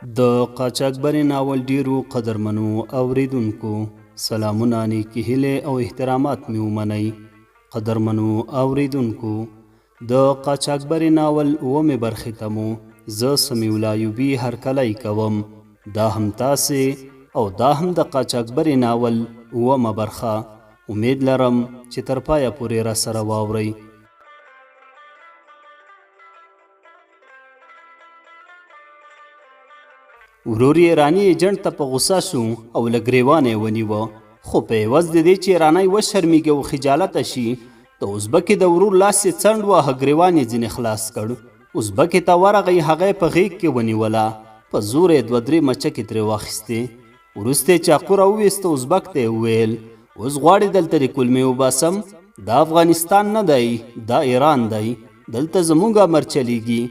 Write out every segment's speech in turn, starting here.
د قاچاقبرې ناول ډیرو قدرمنو اوریدونکو سلامونه، نیکې هیلې او احترامات مې ومنئ. قدرمنو اوریدونکو، د قاچاقبرې ناول اوومې برخې ته مو زه سمیع الله ایوبي هرکلی کوم. دا هم تاسې او دا هم د قاچاقبرې ناول اوومه برخه. امید لرم چې تر پایه پورې راسره واورئ. ورور یې ایراني ایجنټ ته په غوسه شو او له ګریوانه یې ونیوه، خو په عوض د دې چې ایرانی وشرمیږي او خجالته شي، د ازبکې د ورور لاس یې څنډ واهه، ګریوان یې ځینې خلاص کړ. ازبکې ته ورغی، هغه یې په غېږ کې ونیوله، په زور یې دوه درې مچکې ترې واخیستې. وروسته یې چاقو راوویسته، ازبک ته یې وویل اوس غواړې دلته د کلمې وباسم؟ دا افغانستان نه دی، دا ایران دی، دلته زموږ امر چلیږي.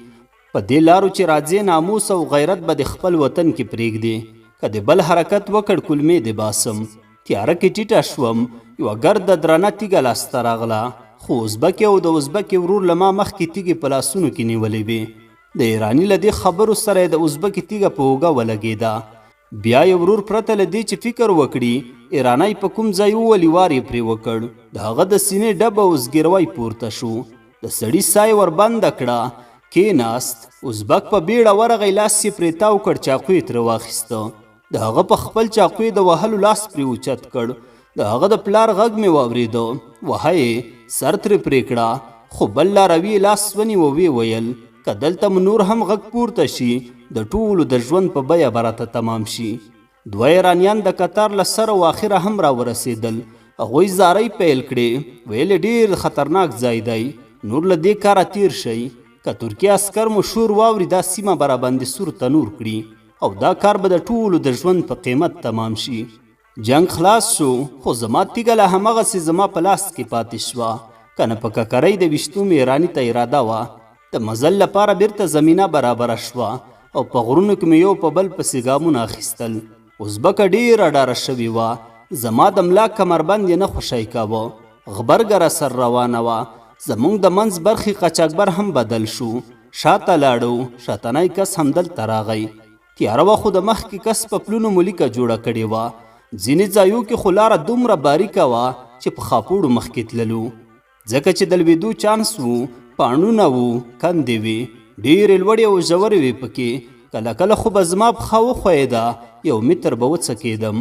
په دې لارو چې راځې ناموس او غیرت به د خپل وطن کې پرېږدې، که د بل حرکت وکړ کلمې دې باسم. تیاره کې ټیټه شوم، یوه ګرده درنه تیږه لاسته راغله، خو ازبکې او د ازبکې ورور له ما مخکې تیږې په لاسونو کې نیولې وې. د ایراني له دې خبرو سره یې د ازبکې تیږه په اوږه ولګېده. بیا یې ورور پرته له دې چې فکر وکړي ایرانی په کوم ځای وولي، وار یې پرې وکړ. د هغه د سینې ډبه او زګیروی پورته شو، د سړي ساه یې وربنده کړه، کېناست. ازبک په بیړه ورغی، لاس یې پرې تاو کړ، چاقو یې ترې واخیسته. د هغه په خپل چاقو یې د وهلو لاس پرې اوچت کړ. د هغه د پلار غږ مې واورېده، وهه یې، سر ترې پرې کړه. خو بل لاروي یې لاس ونیوه، ویې ویل که دلته مو نور هم غږ پورته شي، د ټولو د ژوند په بیه به راته تمام شي. دوه ایرانیان د قطار له سره و آخره هم راورسېدل. هغوی زارۍ پیل کړې، ویل ډېر خطرناک ځای دی، نور له دې کاره تیر شئ. که ترکیه عسکر مو شور واوري، دا سیمه به راباندې سور تنور کړي او دا کار به د ټولو د ژوند په قیمت تمام شي. جنگ خلاص شو، خو زما تیږه لا همغسې زما په لاس کې پاتې شوه، که نه په ککرۍ د ویشتو مې ایراني ته اراده وه. د مزل لپاره بیرته زمینه برابره شوه او په غرونو کې مې یو په بل پسې ګامونه اخیستل. ازبکه ډېره ډاره شوې وه، زما د ملا کمربند یې نه خوشی کاوه. غبرګه راسره روانه وه. زمونږ د منځ برخې قاچاقبر هم بدل شو، شاته لاړو. شاتنی کس هم دلته راغی. تیاره وه، خو د مخکې کس په پلونو مو لیکه جوړه کړې وه. ځینې ځایو کې خو لاره دومره باریکه وه چې په خاپوړو مخکې تللو، ځکه چې د لوېدو چانس و. پاڼونه وو، کندې وې، ډېرې لوړې او ژورې وې پکې. کله کله خو به زما پښه وښویېده، 1 متر به وڅکېدم.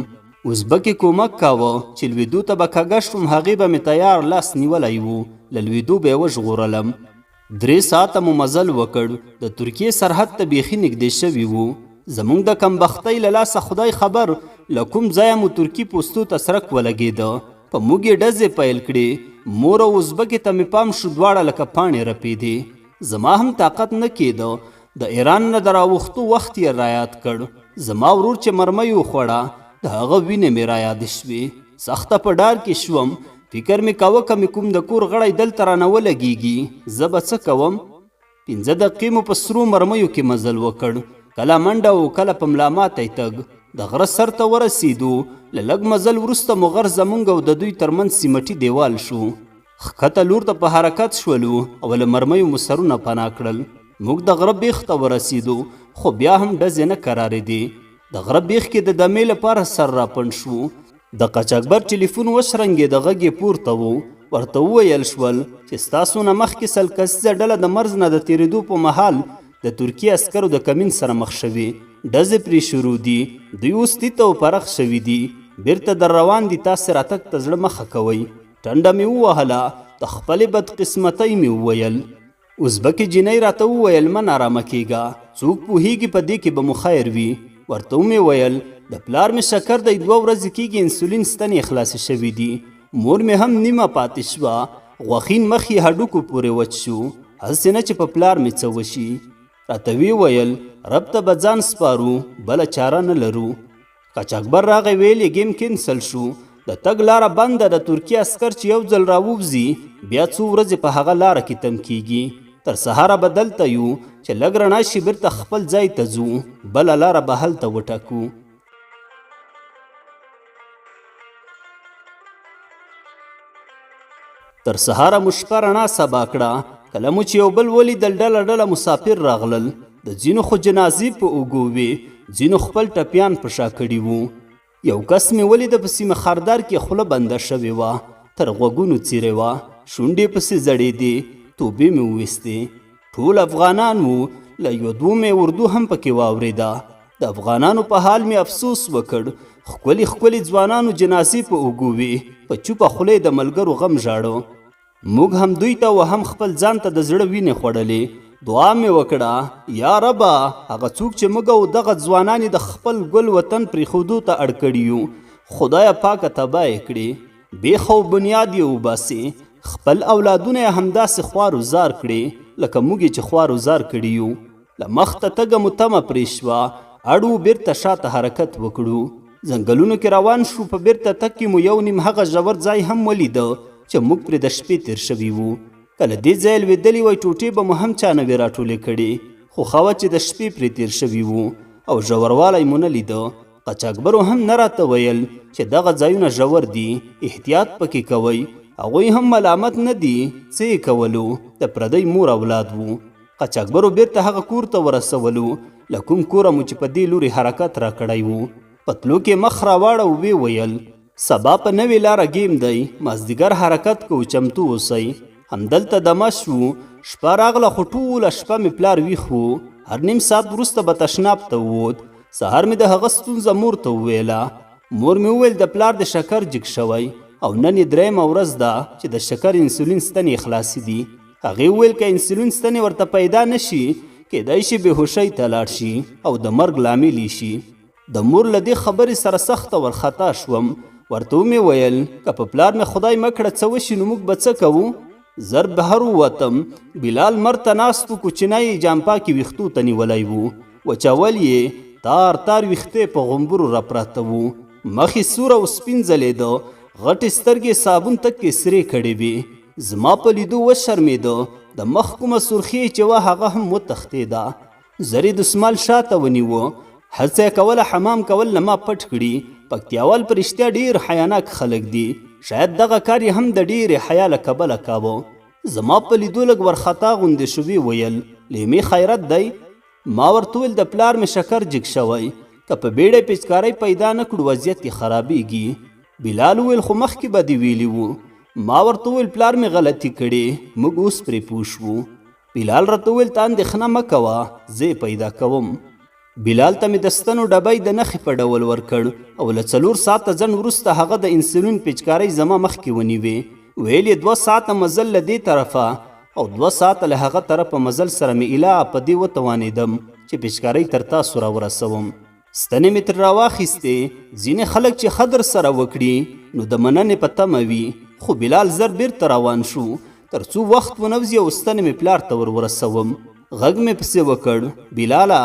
ازبکې کومک کاوه چې لوېدو ته به کږه شوم، هغې به مې تیار لاس نیولی و، له لوېدو به یې وژغورلم. 3 ساعته مو مزل وکړ. د ترکیې سرحد ته بیخي نږدې شوي وو. زموږ د کمبختۍ له لاسه خدای خبر له کوم ځایه مو ترکي پوستو ته سرک ولګېده. په موږ یې ډزې پیل کړې. مور او ازبکې ته مې پام شو، دواړه لکه پاڼې رپېدې. زما هم طاقت نه کېده. د ایران نه د راوښتو وخت یې رایاد کړ. زما ورور چې مرمۍ وخوړه، د هغه وینې مې رایادې شوې. سخته په ډار کې شوم. فکر مې کاوه که مې کوم د کور غړی دلته رانه ولګېږي، زه به څه کوم. 5 دقیقې مو په سرو مرمیو کې مزل وکړ، کله منډه او کله په ملا ماتی تګ. د غره سر ته ورسېدو. له لږ مزل وروسته مو غر زمونږ او د دوی ترمنځ سیمټي دیوال شو. ښکته لور ته په حرکت شولو او له مرمیو مو سرونه پناه کړل. موږ د غره بیخ ته ورسېدو، خو بیا هم ډزې نه کرارېدې. د غره بیخ کې د دمې لپاره سر راپنډ شو. د قاچاقبر ټلیفون وشرنګېده، غږ یې پورته و. ورته وویل شول چې ستاسو نه مخکې 100 کسیزه ډله د مرز نه د تېرېدو په مهال د ترکیې عسکرو د کمین سره مخ شوي، ډزې پرې شروع دي، دوی اوس تیته او پرخ شوي دي، بیرته در روان دي، تاسې راتګ ته زړه مخه کوئ. ټنډه مې ووهله، د خپلې بدقسمتۍ مې وویل. ازبکې جینۍ راته وویل مه نارامه کېږه، څوک پوهېږي په دې کې به مو خیر وي. ورته ومې ویل د پلار مې شکر دی، 2 ورځې کېږي انسولین ستنې خلاصې شوي دي. مور مې هم نیمه پاتې شوه، غوښین مخ یې هډوکو پورې وچ شو، هسې نه چې په پلار مې څه وشي. راته ویې ویل رب ته به ځان سپارو، بله چاره نه لرو. قاچاقبر راغی، ویل یې ګیم کینسل شو، د تګ لاره بنده ده. ترکیې عسکر چې یو ځل راووځي، بیا څو ورځې په هغه لاره کې تم کېږي. تر سهاره به دلته یو، چې لږ رڼا شي بیرته خپل ځای ته ځو، بله لاره به هلته وټاکو. تر سهاره مو شپه رڼا سبا کړه. کله مو چې یو بل ولیدل، ډله ډله مسافر راغلل. د ځینو خو جنازې په اوږو وې، ځینو خپل ټپیان په شا کړي وو. یو کس مې ولیده په سیمه خاردار کې خوله بنده شوې وه، تر غوږونو څیرې وه، شونډې پسې زړېدې، توبې مې وویستې. ټول افغانان وو، له یو دوو مې اردو هم پکې واورېده. د افغانانو په حال مې افسوس وکړ. ښکلي ښکلي ځوانانو جنازې په اوږو وې، په چوپه خوله د ملګرو غم ژاړو. موږ هم دوی ته و هم خپل ځان ته د زړه وینې خوړلې. دعا مې وکړه، یا ربه هغه څوک چې موږ او دغه ځوانان د خپل ګل وطن پرېښودو ته اړ کړي یو، خدایه پاکه تباه یې کړي، بیخ او بنیاد یې وباسې، خپل اولادونه یې همداسې خوار و زار کړي لکه موږ یې چې خوار و زار کړي یو. له مخته تګه مو تمه پرې شوه، اړو بیرته شاته حرکت وکړو. ځنګلونو کې روان شو، په بیرته تګ کې مو یو نیم هغه ژور ځای هم ولیده چې موږ پرې د شپې تیر شوي وو. کله دې ځای لوېدلي وای ټوټې به مو هم چا نه وې راټولې کړې، خو ښه وه چې د شپې پرې تیر شوي وو او ژوروالی مو نه لیده. قاچاقبرو هم نه راته ویل چې دغه ځایونه ژور دي، احتیاط پکې کوئ. هغوی هم ملامت نه دي، څه یې کولو، د پردی مور اولاد وو. قاچاقبرو بیرته هغه کور ته ورسولو، له کوم کوره مو چې په دې لوري حرکت را کړی وو. پتلو کې مخ راواړه او ویې ویل سبا په نوې لاره ګیم دی، مازدیګر حرکت کوو، چمتو اوسئ. همدلته دمه شو، شپه راغله خو ټوله شپه مې پلار ویښ و. هر نیم ساعت وروسته به تشناب ته ووت. سهار مې د هغه ستونزه مور ته وویله. مور مې وویل د پلار د شکر جګ شوی او نن یې درېیمه ورځ ده چې د شکر انسولین ستنې خلاصې دي. هغې وویل که انسولین ستنې ورته پیدا نه شي، کیدای شي بېهوشۍ ته لاړ شي او د مرګ لامل یې شي. د مور له دې خبرې سره سخته ورخطا شوم. ورته ومې ویل که په پلار مې خدای مکړه څه وشي نو موږ به څه کوو. زر بهر ووتم. بلال مرته ناست و، کوچنی جامپا کې ویښتو ته نیولی و، وچول یې تار تار ویښتې په غومبرو را پراته وو، مخ یې سور او سپین ځلېده، غټې سترګې صابون تکې سرې کړې وې. زما په لیدو وشرمېده. د مخ کومه سرخي چې وه هغه هم وتښتېده. زر یې دسمال شاته ونیوه. هڅه یې کوله حمام کول له ما پټ کړي. پکتیاوال په رښتیا ډېر حیاناک خلک دي. شاید دغه کار یې هم د ډېرې حیا له کبله کاوه. زما په لیدو لږ ورخطا غوندې شو. ویې ویل لیمې خیرت دی؟ ما ورته وویل د پلار مې شکر جګ شوی، که په بیړه پیچکارۍ پیدا نه کړو وضعیت یې خرابېږي. بلال وویل خو مخکې به دې ویلي وو. ما ورته وویل پلار مې غلطي کړې، موږ اوس پرې پوه شوو. بلال راته وویل ته اندېښنه مه کوه، زه یې پیدا کوم. بلال ته مې د ستنو ډبی د نښې په ډول ورکړ او له 4 ساعته ځنډ وروسته هغه د انسولین پیچکارۍ زما مخکې ونیوې. ویل یې 2 ساعته مزل له دې طرفه او 2 ساعته له هغه طرفه مزل سره مې اله په دې وتوانېدم چې پیچکارۍ تر تاسو راورسوم. ستنې مې تر راواخیستې. ځینې خلک چې خدر سره وکړي نو د مننې په تمه وي، خو بلال زر بیرته روان شو تر څو وخت ونوځي او ستنې مې پلار ته ورسوم. غږ مې پسې وکړ بلاله،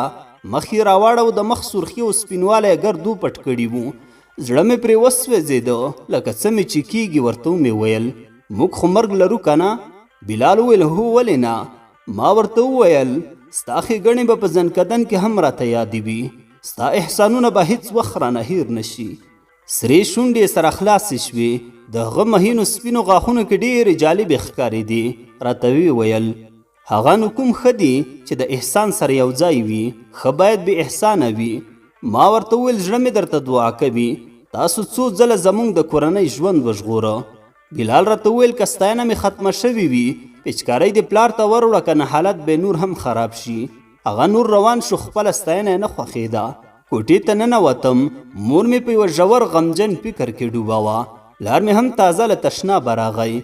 مخ یې راواړه او د مخ سرخي او سپینوالی یې ګردو پټ کړي وو. زړه مې پرې وسوځېده لکه څه مې چې کېږي. ورته مې ویل موږ خو مرګ لرو که نه؟ بلال وویل هو ولې نه. ما ورته وویل ستا ښېګڼې به په زنکدن کې هم راته یادې وي، ستا احسانونه به هیڅ وخت رانه هیر نه شي. سرې شونډې سره خلاصې شوې. د هغه مهینو سپینو غاښونو کې ډېرې جالبې ښکارېدې. راته ویې ویل هغه نو کوم ښه دي چې د احسان سره یو ځای وي، ښه باید بې احسانه وي. ما ورته وویل زړه مې درته دعا کوي، تاسو څو ځله زموږ د کورنۍ ژوند وژغوره. بلال راته وویل که ستاینه مې ختمه شوې وي پیچکارۍ دې پلار ته وروړه، که نه حالت به نور هم خراب شي. هغه نور روان شو. خپله ستاینه یې نه خوښېده. کوټې ته ننوتم. مور مې په یوه ژور غمجن فکر کې ډوبه وه. پلار مې هم تازه له تشنابه راغی.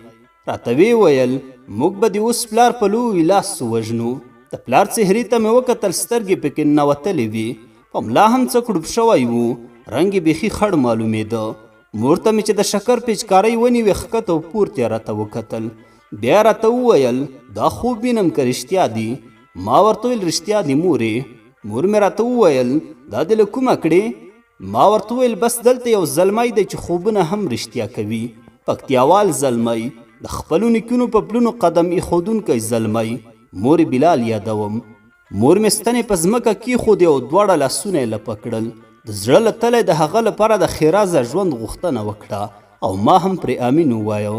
راته ویې ویل موږ به دې اوس پلار په لوی لاس ووژنو. د پلار څهرې ته مې وکتل، سترګې پکې ننوتلې وې، په ملا هم څه کړوب شوی و، رنګ یې بیخي خړ معلومېده. مور ته مې چې د شکر پیچکارۍ ونیوې ښکته او پورته یې راته وکتل. بیا یې راته وویل دا خوب وینم که رښتیا دي؟ ما ورته ویل رښتیا دي مورې. مور مې راته وویل دا دې له کومه کړې؟ ما ورته ویل بس دلته یو زلمی دی چې خوبونه هم رښتیا کوي، پکتیاوال زلمی، د خپلو نیکونو په پلونو قدم ایښودونکی زلمی. مور بلال یادوم. مور مې ستنې په ځمکه کېښودې او دواړه لاسونه یې لپه کړل. د زړه له تله د هغه لپاره د ښېرازه ژوند غوښتنه وکړه او ما هم پرې امین ووایه.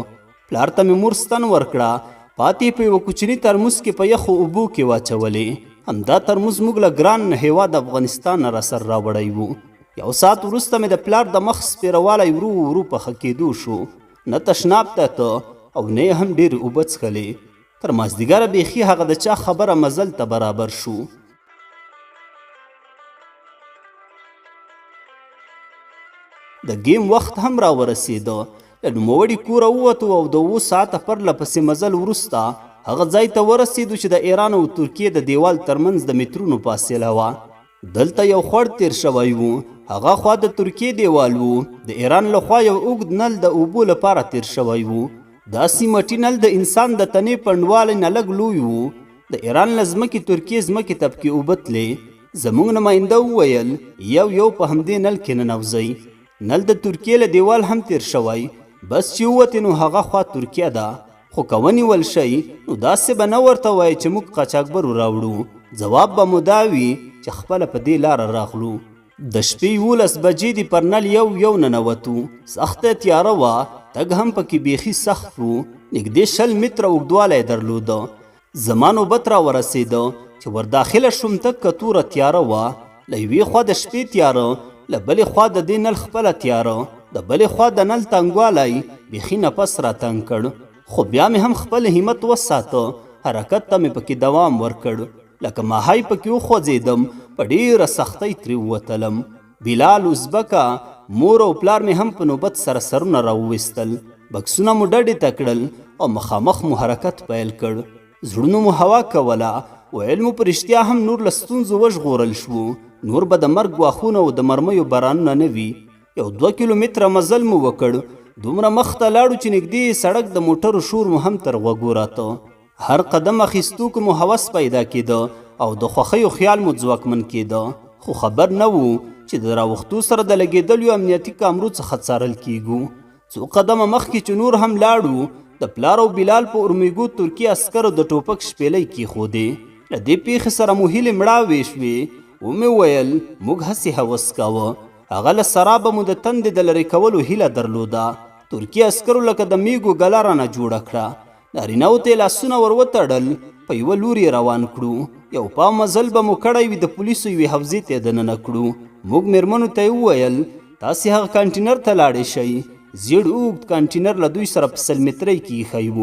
پلار ته مې مور ستن ورکړه. پاتې په یوه کوچني ترموز کې په یخو اوبو کې واچولې. همدا ترموز موږ له ګران هیواد افغانستان نه راسر راوړی وو. یو ساعت وروسته مې د پلار د مخ سپیروالی ورو ورو پخه کېدو شو. نه تشناب ته ته او نه یې هم ډېرې اوبه څښلې. تر مازدیګره بیخي هغه د چا خبره مزل ته برابر شو. د گیم وخت هم را ورسېده. له نوموړي کوره ووتو او د 7 ساعته پرله پسې مزل وروسته هغه ځای ته ورسېدو چې د ایران او ترکیې د دیوال ترمنځ د مترونو فاصله وه. دلته یو خړ تیر شوی و. هغه خوا د ترکیې دیوال و. د ایران لخوا یو اوږد نل د اوبو لپاره تیر شوی و. دا سیمټي نل د انسان د تنې پنډوالی نه لږ لوی و. د ایران له ځمکې ترکیې ځمکې ته پکې اوبه تلې. زموږ نماینده وویل یو په همدې نل کې ننوځئ. نل د ترکیې له دیوال هم تیر شوی. بس چې ووتې نو هغه خوا ترکیه ده. خو که ونیول شئ نو داسې به نه ورته وایي چې موږ قاچاقبرو راوړو. جواب به مو دا وي چې خپله په دې لاره راغلو. د شپې 11 بجې دي پر نل یو ننوتو. سخته تیاره وه. تګ هم پکې بیخي سخت و. نږدې 20 متره اوږدوالی درلوده. زما نوبت را ورسېده چې ورداخله شوم. تکه توره تیاره وه. له یوې خوا د شپې تیاره، له بلې خوا د دې نل خپله تیاره، د بلې خوا د نل تنګوالی بیخي نفس را تنګ کړ. خو بیا مې هم خپل همت وساته. حرکت ته مې پکې دوام ورکړ. لکه ماهی پکې وخوځېدم. په ډېره سختۍ ترې ووتلم. بلال، ازبکه، مور او پلار مې هم په نوبت سره سرونه راوویستل. بکسونه مو ډډې ته کړل او مخامخ مو حرکت پیل کړ. زړونو مو هوا کوله. ویل مو په رښتیا هم نور له ستونزو وژغورل شوو. نور به د مرګ واښونه او د مرمیو بارانونه نه وي. یو 2 کیلومتره مزل مو وکړ. دومره مخته لاړو چې نږدې سړک د موټرو شور مو هم تر غوږو راته. هر قدم اخیستو که مو هوس پیدا کېده او د خوښیو خیال مو ځواکمن کېده. خو خبر نه وو چې د راوختو سره د لګېدلو امنیتي کامرو څخه څارل کېږو. څو قدمه مخکې چې نور هم لاړو، د پلار او بلال په اورمیګو ترکي عسکرو د ټوپک شپېلۍ کېښودې. له دې پیښې سره مو هیلې مړاوې شوې. ومې ویل موږ هسې هوس کاوه. هغه له سرابه مو د تندې د لرې کولو هیله درلوده. ترکي عسکرو لکه د میږو ګله رانه جوړه کړه. نارینهو ته یې لاسونه ور وتړل. په یوه لور یې روان کړو. یو پام مزل به مو کړی وي د پولیسو یوې حوزې ته یې دننه کړو. موږ مېرمنو ته یې وویل تاسې هغه کانټینر ته لاړې شئ. زیړ اوږد کانټینر له دوی سره په 100 مترۍ کې ایښی و.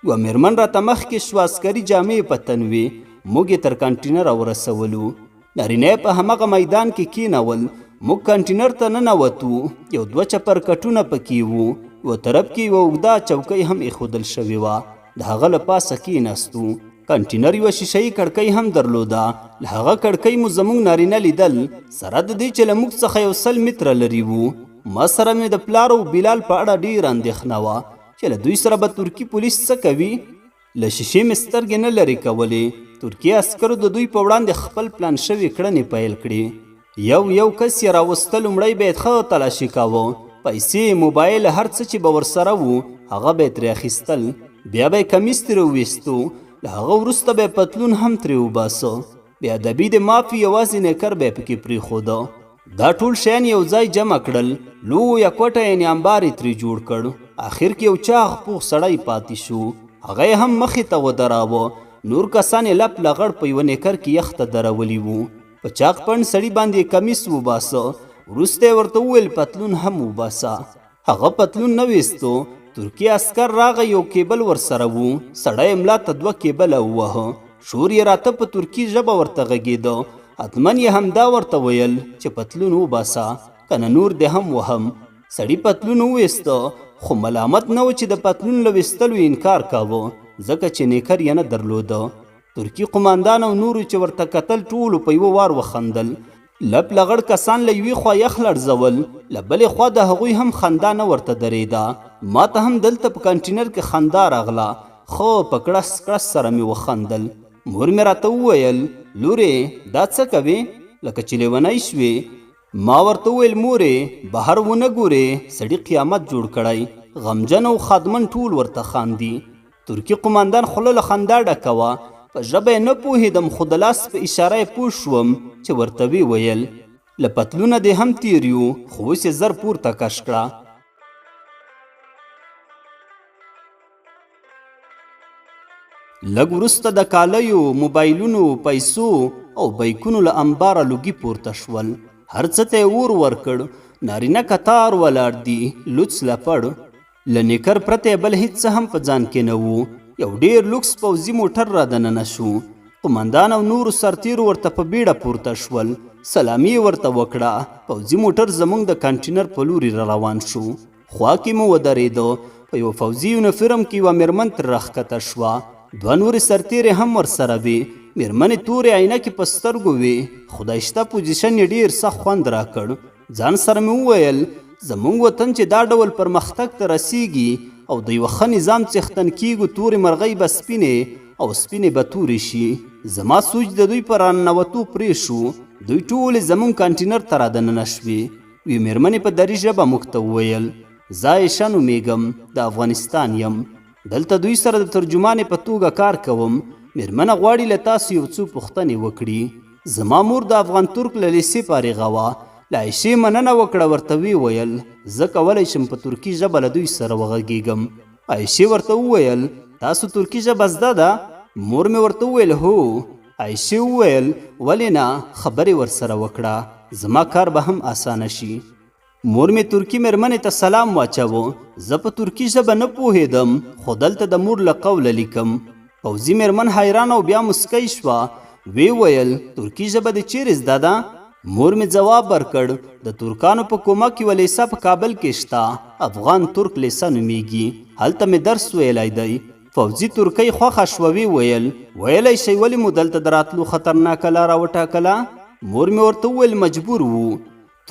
یوه مېرمن راته مخکې شوه. عسکري جامې په تن وې. موږ یې تر کانټینره ورسولو. نارینه په همغه میدان کې کېنول. موږ کانټینر ته ننوتو. یو 2 چپرکټونه پکې وو. یوه طرف کې یوه اوږده چوکۍ هم ایښودل شوې وه. د هغه له پاسه کېناستو. کانټینر یوه شیشهیي کړکۍ هم درلوده. له هغه کړکۍ مو زموږ نارینه لیدل، سره د دې چې له موږ څخه یو 100 متره لرې وو. ما سره مې د پلار او بلال په اړه ډېره اندېښنه وه چې له دوی سره به ترکي پولیس څه کوي. له شیشې مې سترګې نه لرې کولې. ترکي عسکرو د دوی په وړاندې خپل پلان شوي کړنې پیل کړې. یو کس یې راوسته. لومړی به یې ښه تلاشي کاوه. پیسې، موبایل، هر څه چې به ورسره وو هغه به یې ترې اخیستل. بیا به یې کمیس ترې وویستو. له هغه وروسته به یې پتلون هم ترې وباسه. بې ادبي د معافي یوازې نیکر به یې پکې پرېښوده. دا ټول شیان یو ځای جمع کړل. لویه کوټه یعنې امبار یې ترې جوړ کړ. آخر کې یو چاغ پوخ سړی پاتې شو. هغه یې هم مخې ته ودراوه. نور کسان یې لپ لغړ په یوه نیکر کې یخ ته درولي وو. په چاق پڼ سړي باندې یې کمیس وباسه. وروسته یې ورته وویل پتلون هم وباسه. هغه پتلون نه ویستو. ترکي عسکر راغی. یو کیبل ورسره وو. سړی ملا ته 2 کیبله ووهه. شور یې راته په ترکي ژبه ورته غږېده. حتمن یې همدا ورته ویل چې پتلون وباسه که نه نور دې هم وهم. سړي پتلون وویسته. خو ملامت نه و چې د پتلون له ویستلو انکار کاوه، ځکه چې نیکر یې نه درلوده. ترکي قماندان او نورو چې ورته کتل ټولو په یوه وار وخندل. لپ لغړ کسان له یوې خوا یخ لړزول، له بلې خوا د هغوی هم خندا نه ورته درېده. ما ته هم دلته په کانټینر کې خندا راغله. خو په کړس کړس سره مې وخندل. مور مې راته وویل لورې دا څه کوې؟ لکه چې لیونی شوې. ما ورته وویل مورې بهر ونه ګورې، سړي قیامت جوړ کړی. غمجن او خادمن ټول ورته خاندي. ترکي قماندان خوله له خندا ډکه وه. په ژبه یې نه پوهېدم، خو د لاس په اشاره یې پوه شوم چې ورته ویې ویل له پتلونه دې هم تیر یو، خو اوس یې زر پورته کش کړه. لږ وروسته د کالیو، موبایلونو، پیسو او بیکونو له انباره لوګي پورته شول. هر څه ته یې اور ورکړ. نارینه کتار ولاړ دي، لوڅ لپړ. له نیکر پرته بل هیڅ څه هم په ځان کې نه وو. یو ډیر لوکس پوځي موټر را دننه شو. قمندان او نورو سرتیرو ورته په بیړه پورته شول. سلامي یې ورته وکړه. پوځي موټر زموږ د کانټینر په لوري را روان شو. خوا کې مو ودرېده. په یو پوځي یونیفورم کې یوه میرمن تر راښکته شوه. دوه نورې سرتیرې هم ورسره وې. میرمنې تورې عینکې په سترګو وې. خدای شته پوزیشن یې ډېر سخت خوند راکړ. ځان سره مې وویل زموږ وطن چې دا ډول پرمختګ ته رسیږي او د یوه ښه نظام څښتن کیږو، تورې مرغۍ به سپینې او سپینې به تورې شي. زما سوچ د دوی په راننوتو پرې شو. دوی ټولې زموږ کانټینر ته را دننه شوې. یوې میرمنې په دري ژبه موږ ته وویل زه عایشه نومیږم، د افغانستان یم. دلته دوی سره د ترجمانې په توګه کار کوم. میرمنه غواړي له تاسو یو څو پوښتنې وکړي. زما مور د افغان ترک له لیسې فارغه وه. له عایشې مننه وکړه. ورته ویې ویل زه کولی شم په ترکي ژبه له دوی سره وغږیږم. عایشې ورته وویل تاسو ترکي ژبه زده ده؟ مور مې ورته وویل هو. عایشې وویل ولې نه، خبرې ورسره وکړه، زما کار به هم اسانه شي. مور مې ترکي میرمنې ته سلام واچوه. زه په ترکي ژبه نه پوهېدم، خو دلته د مور له قوله لیکم. پوځي میرمن حیران او بیا مسکی شوه. وی ویل ترکي ژبه دې چیرې زده ده؟ مور مې ځواب ورکړ د ترکانو په کومک یوه لیسه په کابل کې شته، افغان ترک لیسه نومیږي، هلته مې درس ویلی دی. پوځي ترکۍ خوښه شوه. وی ویل ویلی شئ ولې مو دلته د راتلو خطرناکه لاره وټاکله؟ مور مې ورته وویل مجبور وو.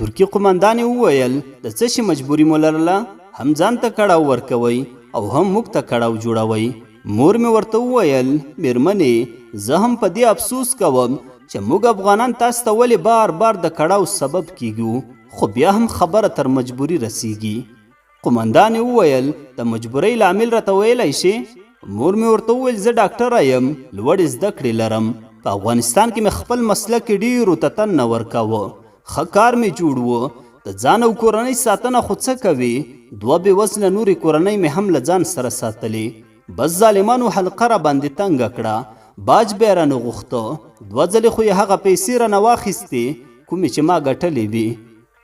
ترکي قمندان وویل د څه شي مجبوري مو لرله؟ هم ځان ته کړاو ورکوئ او هم موږ ته کړاو جوړوئ. مور مې ورته وویل میرمنې زه هم په دې افسوس کوم چې موږ افغانان تاسو ته ولې بار بار د کړاو سبب کیږو، خو بیا هم خبره تر مجبوري رسیږي. قمندان وویل د مجبورۍ لامل راته ویلی شي؟ مور مې ورته وویل زه ډاکټره یم، لوړې زده کړې لرم. په افغانستان کې مې خپل مسلک ډېرو ته تن نه ورکاوه. ښه کار مې جوړ و. د ځان او کورنۍ ساتنه خو څه کوي؟ دوه بې وزله نورې کورنۍ مې هم له ځان سره ساتلې. بس ظالمانو حلقه را باندې تنګه کړه. باج به یې رانه غوښته. دوه ځلې خو یې هغه پیسې رانه واخیستې کومې چې ما ګټلې وې.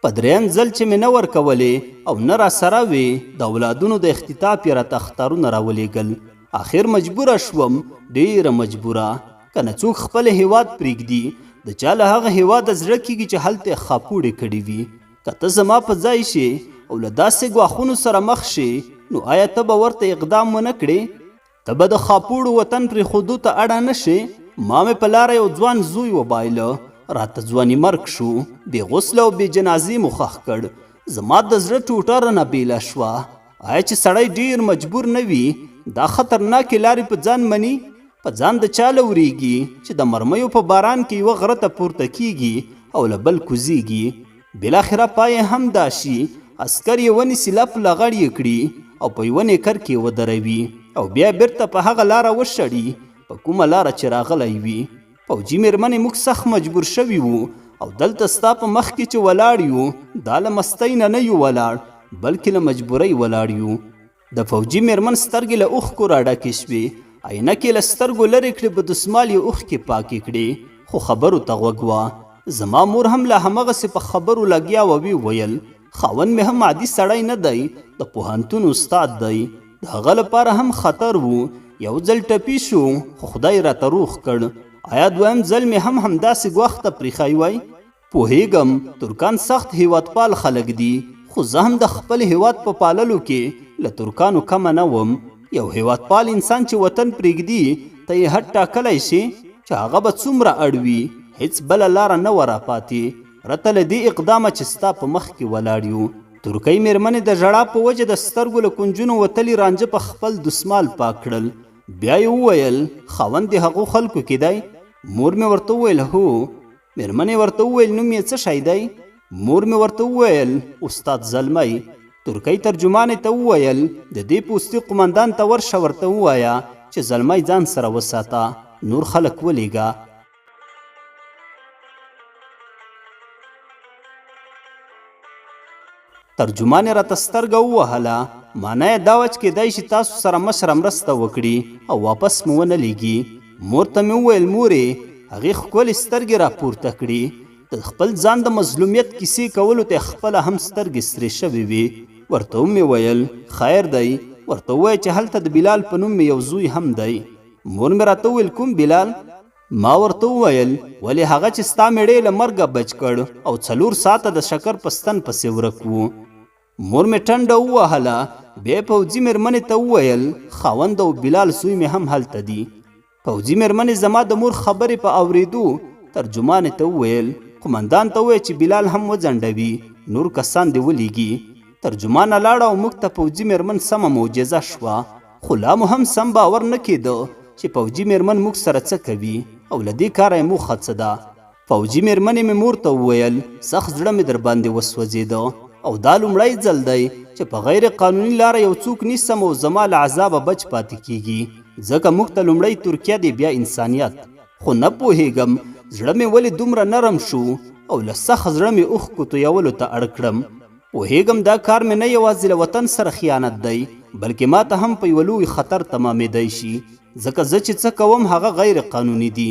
په درېیم ځل چې مې نه ورکولې او نه را سره وې، د اولادونو د اختطاف یې راته اخطارونه راولېږل. آخر مجبوره شوم، ډېره مجبوره. که نه څوک خپل هیواد پرېږدي، د چا له هغه هیواده زړه کېږي چې هلته یې خاپوړې کړي وي. که ته زما په ځای شې او له داسې ګواښونو سره مخ شې، نو آیا ته به ورته اقدام ونه کړې؟ ته به د خاپوړو وطن پرېښودو ته اړه نه شې. ما مې په لاره یو ځوان زوی وبایله، راته ځواني مرګ شو، بې غسله او بې جنازې مو ښخ کړ. زما د زړه ټوټه رانه بیله شوه. آیا چې سړی ډېر مجبور نه وي دا خطرناکې لارې په ځان مني؟ په ځان د چا لورېږي چې د مرمیو په باران کې یوه غره ته پورته کیږي او له بل کوزیږي. بالاخره پای هم دا شي عسکر یې ونیسي، لپ لغړ یې کړي او په یوه نیکر کې ودروي او بیا بیرته په هغه لاره وشړي په کومه لاره چې راغلی وي. پوځي میرمنې موږ سخت مجبور شوي وو او دلته ستا په مخ کې چې ولاړ یو، دا له مستۍ نه یو ولاړ بلکې له مجبورۍ ولاړ یو. د پوځي میرمن سترګې له اوښکو راډکې شوې. عینکې له سترګو لرې کړې، په دسمال یې اوښکې پاکې کړې، خو خبرو ته غوږ وه. زما مور هم له همغسې په خبرو لګیا وه. وی ویل خاوند مې هم عادي سړی نه دی، د پوهنتون استاد دی، د هغه لپاره هم خطر وو. یو ځل ټپي شو خو خدای راته روغ کړ. آیا دویم ځل مې هم همداسې ګواښ ته پرېښی وای؟ پوهېږم ترکان سخت هیوادپال خلک دي، خو زه هم د خپل هیواد په پاللو کې له ترکانو کمه نه وم. یو هیوادپال انسان چې وطن پرېږدي ته یې حد ټاکلی شي چې هغه به څومره اړ وي. هیڅ بله لاره نه وه راپاتې پرته له دې اقدامه چې ستا په مخ کې ولاړ یو. ترکۍ میرمنې د ژړا په وجه د سترګو له کنجونو وتلي رانجه په خپل دسمال پاک کړل. بیا یې وویل خاوند د هغو خلکو کې دی؟ مور مې ورته وویل هو. میرمنې ورته وویل نوم یې څه شی دی؟ مور مې ورته وویل استاد زلمی. ترکۍ ترجمانې ته وویل د دې پوستي قمندان ته ورشه، ورته ووایه چې زلمی ځان سره وساته، نور خلک ولیږه. ترجمان یې راته سترګه ووهله، معنی یې دا وه چې کیدای شي تاسو سره مشره مرسته وکړي او واپس مو ونه لیږي. مور ته مې وویل مورې، هغې ښکلې سترګې راپورته کړي، د خپل ځان د مظلومیت کیسې کولو ته خپله هم سترګې سرې شوې وې. ورته ومې ویل خیر دی، ورته ووایه چې هلته د بلال په نوم مې یو زوی هم دی. مور مې راته وویل کوم بلال؟ ما ورته وویل ولې هغه چې ستا مېړې له مرګه بچ کړ او 4 ساعته د شکر په ستن پسې ورک و. مور مې ټنډه ووهله، بیا یې پوځي مېرمنې ته وویل خاوند او بلال زوی مې هم هلته دي. پوځي مېرمنې زما د مور خبرې په اورېدو ترجمانې ته وویل قمندان ته ووایه چې بلال هم وځنډوي، نور کسان دې ولیږي. ترجمانه لاړه او موږ ته پوځي مېرمن سمه معجزه شوه، خو لا مو هم سم باور نه کېده چې پوځي مېرمن موږ سره څه کوي او له دې کاره یې موخه څه ده. پوځي مېرمنې مې مور ته وویل سخت زړه مې در باندې وسوځېده او دا لومړی ځل دی چې په غیر قانوني لاره یو څوک نیسم او زما له عذابه بچ پاتې کیږي، ځکه موږ ته لومړی ترکیه دی بیا انسانیت. خو نه پوهېږم زړه مې ولې دومره نرم شو او له سخت زړه مې اوښکو تویولو ته اړ کړم. پوهېږم دا کار مې نه یوازې له وطن سره خیانت دی بلکې ما ته هم په یوه لوی خطر تمامېدی شي، ځکه زه چې څه کوم هغه غیر قانوني دي.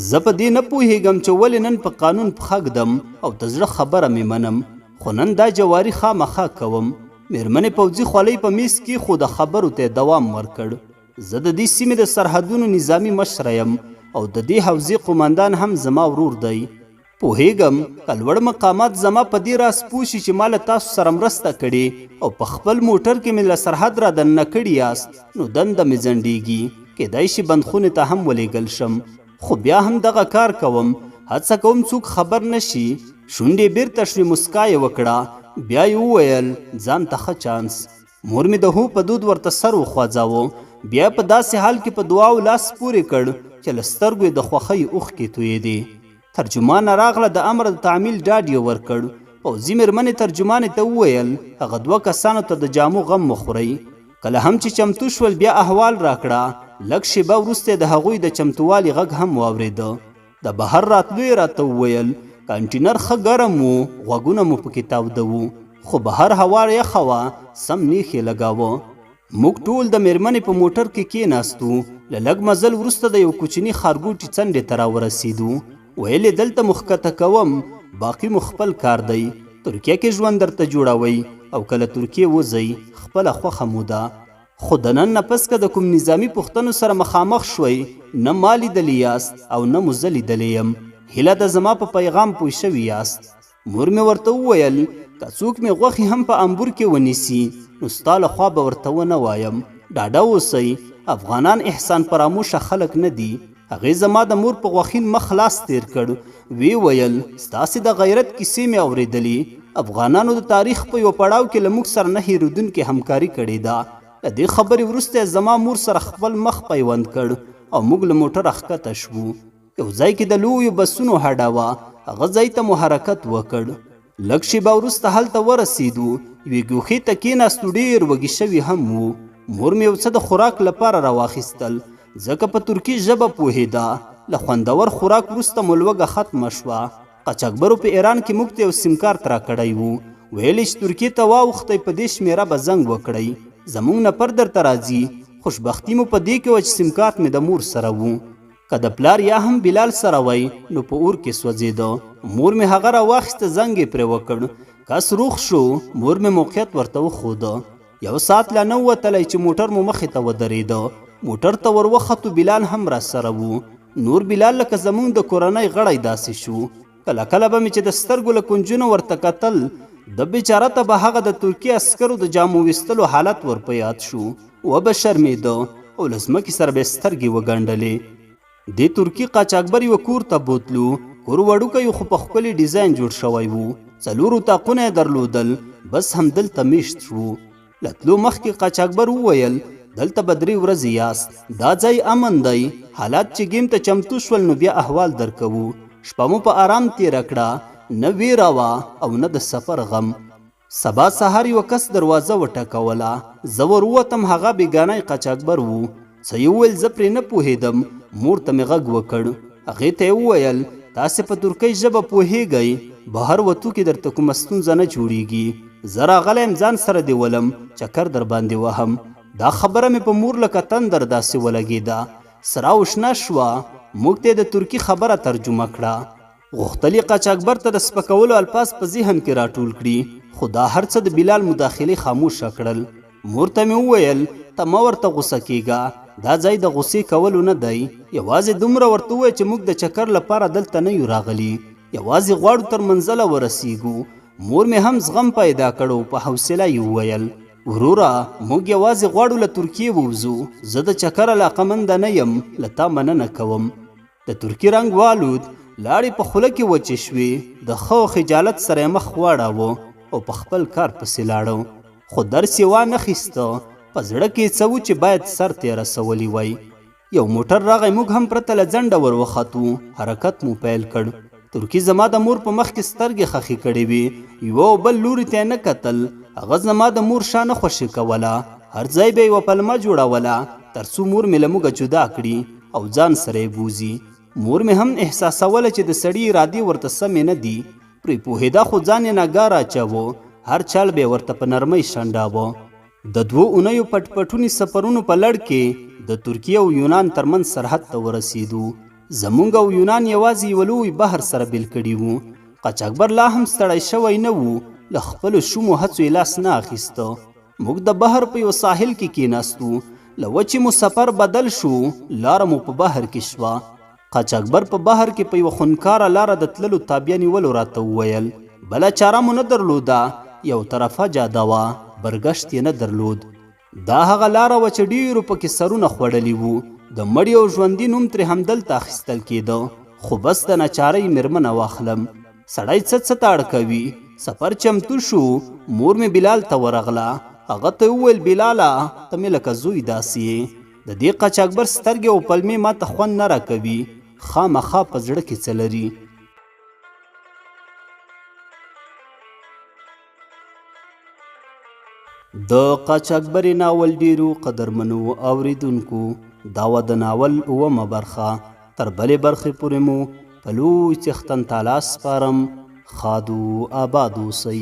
زه په دې نه پوهېږم چې ولې نن په قانون پښه ږدم او د زړه خبره مې منم، خو نن دا جواري خامخا کوم. مېرمنې پوځي خولۍ په میز کې خو د خبرو ته دوام ورکړ. زه د دې سیمې د سرحدونو نظامي مشره یم او د دې حوزې قمندان هم زما ورور دی. پوهېږم که لوړ مقامات زما په دې راز پوه شي چې ما له تاسو سره مرسته کړې او په خپل موټر کې مې له سرحد را دننه کړي یاست نو دنده مې ځنډېږي، کیدای شي بندخونې ته هم ولیږل شم، خو بیا هم دغه کار کوم، هڅه کوم څوک خبر نه شي. شونډې بیرته شوې، مسکا یې وکړه، بیا یې وویل ځان ته ښه چانس. مور مې د هو په دود ورته سر وخوځاوه، بیا په داسې حال کې په دعاو لاس پورې کړ چې له سترګو یې د خوښۍ اوښکې تویېدې. ترجمانه راغله، د امر د تعمیل ډاډ یې ورکړ. پوځي مېرمنې ترجمانې ته وویل هغه 2 کسانو ته د جامو غم مخورئ. کله هم چې چمتو شول بیا احوال راکړه. لږ شېبه وروسته د هغوی د چمتووالي غږ هم واورېده. د بهر راتلو یې راته وویل کانټینر ښه ګرم و، غوږونه مو پکې تاوده وو، خو بهر هوا یخه وه، سم نیخ یې لګاوه. موږ ټول د مېرمنې په موټر کې کېناستو. له لږ مزل وروسته د یو کوچني ښارګوټي څنډې ته راورسېدو. ویل یې دلته مو ښکته کوم، باقي مو خپل کار دی، ترکیه کې ژوند درته جوړوئ او کله ترکیې وځئ خپله خوښه مو ده. خو د نن نه پس که د کوم نظامي پوښتنو سره مخامخ شوئ نه ما لیدلی یاست او نه مو زه لیدلی یم، هیله ده زما په پیغام پوه شوي یاست. مور مې ورته وویل که څوک مې غوښې هم په امبور کې ونیسي نو ستا له خوا به ورته ونه وایم، ډاډه اوسئ، افغانان احسان فراموشه خلک نه دي. هغې زما د مور په غوښین مخ لاس تیر کړ، وی ویل ستاسې د غیرت کیسې مې اورېدلې، افغانانو د تاریخ په یو پړاو کې له موږ سره نه هېرېدونکې همکاري کړې ده. له دې خبرې وروسته زما مور سره خپل مخ پیوند کړ او موږ له موټره ښکته شوو. یو ځای کې د لویو بسونو هډه وه، هغه ځای ته مو حرکت وکړ. لږ شېبه وروسته هلته ورسېدو، یوې ګوښې ته کېناستو، ډېر وږي شوي هم وو. مور مې یو څه د خوراک لپاره راواخیستل، ځکه په ترکي ژبه پوهېده. له خوندور خوراک وروسته مو لوږه ختمه شوه. قاچاقبرو په ایران کې موږ ته یو سیم کارت راکړی و، ویل چې ترکیې ته واوښتئ، په دې شمېره به زنګ وکړئ، زموږ نفر درته راځي. خوشبختي مو په دې کې وه چې سیم کارت مې د مور سره و، که د پلار یا هم بلال سره وی نو په اور کې سوځېده. مور مې هغه راواخیسته، زنګ یې پرې وکړ، کس روغ شو. مور مې موقعیت ورته وښوده. 1 ساعت لا نه ووتلی چې موټر مو مخې ته ودرېده. موټر ته ور وختو، بلال هم را سره و. نور بلال لکه زموږ د کورنۍ غړی داسې شو. کله کله به مې چې د سترګو له کنجونه ورته کتل، د بیچاره ته به هغه د ترکي عسکرو د جامو ویستلو حالت ور په یاد شو. وبه شرمېده او له ځمکې سره به یې سترګې وګنډلې. دې ترکي قاچاقبر یوه کور ته بوتلو. کور وړوکی خو په ښکلي ډیزاین جوړ شوی و. 4 اطاقونه یې درلودل، بس همدلته میشت شو. له تلو مخکې قاچاقبر وویل دلته به 3 ورځې یاست، دا ځای امن دی. حالات چې ګیم ته چمتو شول نو بیا احوال درکوو. شپه مو په آرام تېره کړه، نه ویره وه او نه د سفر غم. سبا سهار یو کس دروازه وټکوله. زه ور ووتم، هغه بېګانی قاچاقبر و. څه یې وویل، زه پرې نه پوهېدم. مور ته مې غږ وکړ، هغې ته یې وویل تاسې په ترکۍ ژبه پوهېږئ، بهر وتو کې درته کومه ستونزه نه جوړېږي، زه راغلی یم ځان سره دې ولم چکر در باندې وهم. دا خبره مې په مور لکه تندر داسې ولګېده. سره او شنه شوه. موږ ته د ترکي خبره ترجمه کړه. غوښتل یې قاچاقبر ته د سپکولو الفاظ په ذهن کې راټول کړي، خو دا هر څه د بلال مداخلې خاموشه کړل. مور ته مې وویل ته مه ورته غوسه کېږه، دا ځای د غوسې کولو نه دی. یوازې دومره ورته ووایه چې موږ د چکر لپاره دلته نه یو راغلي، یوازې غواړو تر منزله ورسیږو. مور مې هم زغم پیدا کړو. په حوصله یې وویل وروره موږ یوازې غواړو له ترکیې ووځو. زه د چکر علاقمنده نه یم، له تا مننه کوم. د ترکي رنګ والود، لاړې په خوله کې وچې شوې. د ښه خجالت سره یې مخ واړاوه او په خپل کار پسې لاړه. خو درس یې وانخیسته. په زړه کې څه و چې باید سر ته یې رسولی وای. یو موټر راغی، موږ هم پرته له ځنډه ور وختو. حرکت مو پیل کړ. ترکي زما د مور په مخ کې سترګې خښې کړې وې. یوه او بل لوري ته یې نه کتل. هغه زما د مور شا نه خوشې کوله. هر ځای به یې یوه پلمه جوړوله تر څو مور مې له موږه جدا کړي او ځان سره یې بوځي. مور مې هم احساسوله چې د سړي ارادې ورته سمې نه دي. پرې پوهېده خو ځان یې ناګار اچاوه. هر چال به یې ورته په نرمۍ شنډاوه. د 2 اونیو پټ پټوني سفرونو په لړ کې د ترکیې او یونان ترمنځ سرحد ته ورسېدو. زمونږ او یونان یوازې یوه لوی بحر سره بیل کړي وو. قاچاقبر لا هم ستړی شوی نه و. له خپلو شومو هڅو یې لاس نه اخیسته. موږ د بحر په یو ساحل کې کېناستو. له وچې مو سفر بدل شو. لاره مو په بحر کې شوه. قاچاقبر په بحر کې په یوه خونکاره لاره د تللو تابیا نیولو راته وویل. بله چاره مو نه درلوده. یو طرفه جاده وه، برګشت یې نه درلود. دا هغه لاره وه چې ډېرو پکې سرونه خوړلي وو. د مړي او ژوندي نوم ترې همدلته اخیستل کېده. خو بس د ناچارۍ مېرمنه واخلم. سړی څه ته اړ کوي. سفر چمتو شو. مور مې بلال ته ورغله. هغه ته وویل بلاله ته مې لکه زوی داسې یې. د دې قاچاقبر سترګې او پلمې ما ته خوند نه راکوي. خامخا په زړه کې څه لري. د قاچاقبر ناول ډیرو قدرمنو اوریدونکو، دا و د ناول 9مه برخه. تر بلې برخې پورې مو په لوی څښتن تعالی سپارم. ښاد و آباد اوسئ.